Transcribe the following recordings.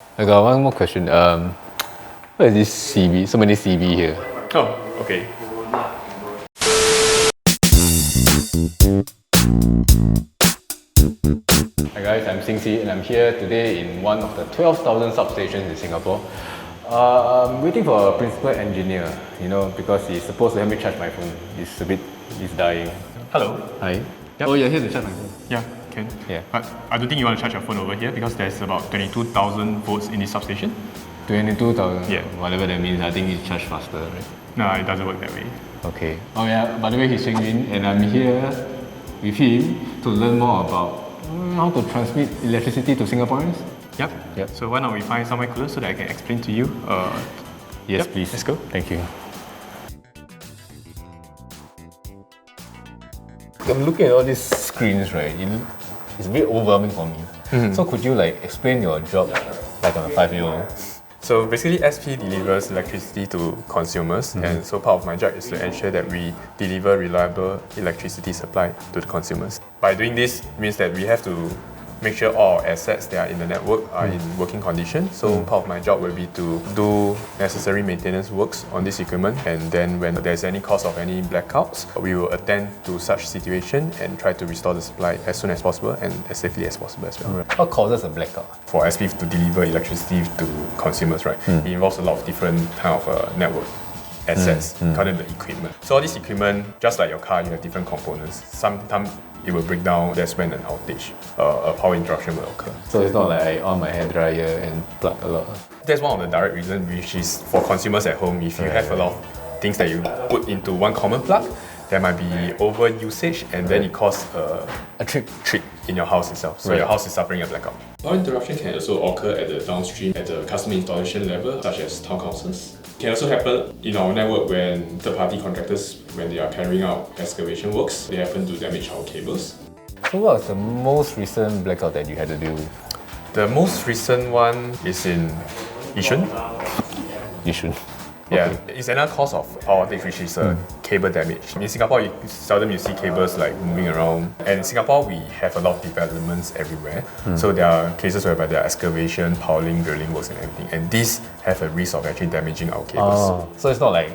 I got one more question. What is this CB? So many CB here. Oh, okay. Hi guys, I'm Singsi and I'm here today in one of the 12,000 substations in Singapore. I'm waiting for a principal engineer, because he's supposed to help me charge my phone. It's dying. Hello. Hi. Yep. Oh, you're here to charge my phone? Yeah, can. Yeah. But I don't think you want to charge your phone over here because there's about 22,000 volts in this substation. 22,000? Yeah. Whatever that means, I think it's charged faster, right? No, it doesn't work that way. Okay. Oh yeah, by the way, he's Cheng Min and I'm here with him to learn more about how to transmit electricity to Singaporeans. Yep. So why don't we find somewhere close so that I can explain to you? Yes, yep, please. Let's go. Thank you. I'm looking at all these screens, right? It's very overwhelming for me. So could you explain your job like I'm a 5-year-old? So basically SP delivers electricity to consumers, and so part of my job is to ensure that we deliver reliable electricity supply to the consumers. By doing this means that we have to make sure all assets that are in the network are in working condition. So part of my job will be to do necessary maintenance works on this equipment, and then when there's any cause of any blackouts, we will attend to such situation and try to restore the supply as soon as possible and as safely as possible as well. What causes a blackout? For SP to deliver electricity to consumers, right? It involves a lot of different kind of network assets, including the equipment. So all this equipment, just like your car, you have different components. Sometimes it will break down, that's when an outage, a power interruption will occur. So it's not like I on my hairdryer and plug a lot. That's one of the direct reasons, which is for consumers at home. If you have a lot of things that you put into one common plug, there might be over usage and then it causes a trip in your house itself. So your house is suffering a blackout. Power interruption can also occur at the downstream, at the customer installation level, such as town councils. It can also happen in our network when third-party contractors, when they are carrying out excavation works, they happen to damage our cables. So what was the most recent blackout that you had to deal with? The most recent one is in Yishun. Yishun. Yeah, it's another cause of power outage, which is cable damage. In Singapore, you see cables moving around. And in Singapore, we have a lot of developments everywhere. So there are cases whereby there are excavation, piling, drilling works and everything. And these have a risk of actually damaging our cables. Oh, so it's not like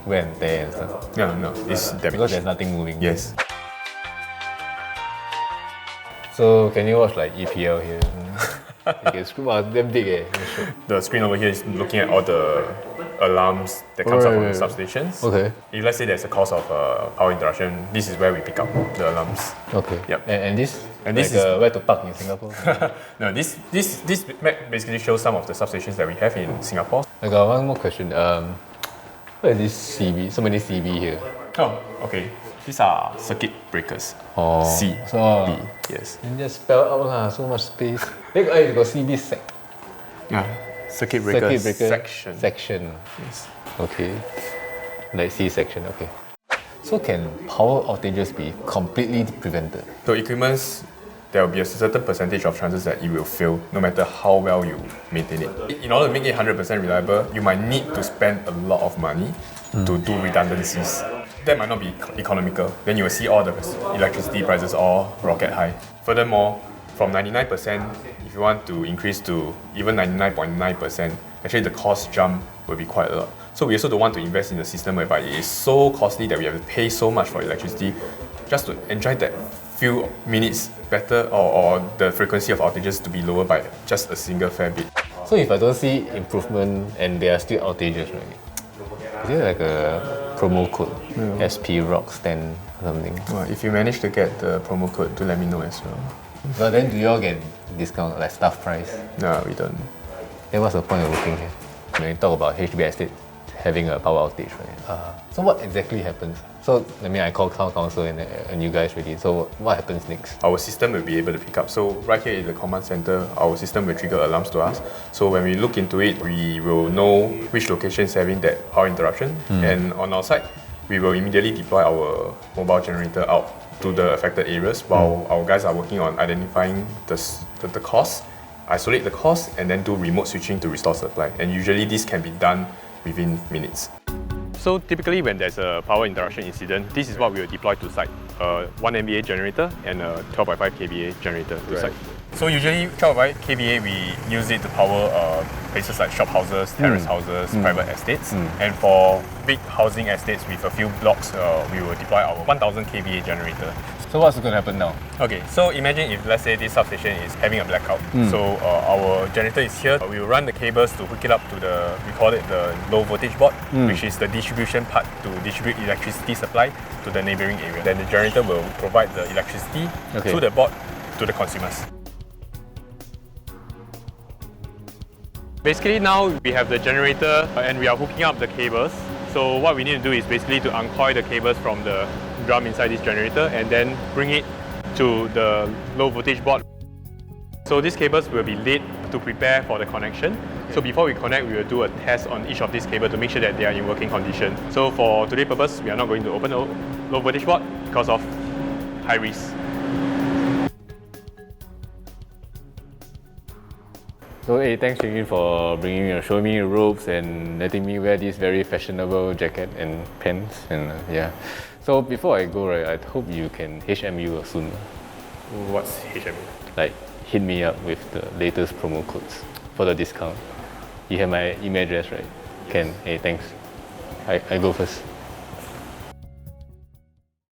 wear and tear and stuff? No, it's damage. Because there's nothing moving. Yes. So can you watch EPL here? It's damn big eh. The screen over here is looking at all the alarms that comes up from the substations. Okay. If let's say there's a cause of power interruption, this is where we pick up the alarms. Okay. Yep. And this? And this is where to park in Singapore? No, this map basically shows some of the substations that we have in Singapore. I got one more question. What is this CB? So many CB here. Oh, okay. These are circuit breakers. Oh. C, so, B, yes. And just spell out lah, so much space. You got CB sec. Yeah. Circuit breaker section. Section. Yes. Okay. Like C section, okay. So can power outages be completely prevented? So equipments, there will be a certain percentage of chances that it will fail no matter how well you maintain it. In order to make it 100% reliable, you might need to spend a lot of money to do redundancies. That might not be economical. Then you will see all the electricity prices all rocket high. Furthermore, from 99%, if you want to increase to even 99.9%, actually the cost jump will be quite a lot. So we also don't want to invest in a system whereby it is so costly that we have to pay so much for electricity just to enjoy that few minutes better or the frequency of outages to be lower by just a single fair bit. So if I don't see improvement and there are still outages, right? Is there like a promo code? SP Rocks 10 or something? Well, if you manage to get the promo code, do let me know as well. But then do you all get discount, like staff price? No, we don't. Then what's the point of working here? When you talk about HDB estate having a power outage, right? So what exactly happens? So, I call town council and you guys ready. So what happens next? Our system will be able to pick up. So right here in the command center, our system will trigger alarms to us. So when we look into it, we will know which location is having that power interruption. And on our side, we will immediately deploy our mobile generator out to the affected areas while our guys are working on identifying the cause, isolate the cause, and then do remote switching to restore supply. And usually this can be done within minutes. So typically when there's a power interruption incident, this is what we will deploy to site. 1 MVA generator and a 12.5 kVA generator to site. So usually 12 kVA, we use it to power places like shop houses, terrace houses, private estates. And for big housing estates with a few blocks, we will deploy our 1000 kVA generator. So what's going to happen now? Okay, so imagine if let's say this substation is having a blackout. So our generator is here. We will run the cables to hook it up to we call it the low voltage board, which is the distribution part to distribute electricity supply to the neighboring area. Then the generator will provide the electricity through the board to the consumers. Basically now we have the generator and we are hooking up the cables. So what we need to do is basically to uncoil the cables from the drum inside this generator and then bring it to the low voltage board. So these cables will be laid to prepare for the connection. So before we connect, we will do a test on each of these cables to make sure that they are in working condition. So for today's purpose, we are not going to open the low voltage board because of high risk. So hey, thanks Ching for showing me ropes and letting me wear this very fashionable jacket and pants and yeah. So before I go, right, I hope you can HMU soon. What's HMU? Like hit me up with the latest promo codes for the discount. You have my email address, right? Can. Hey, thanks. I go first.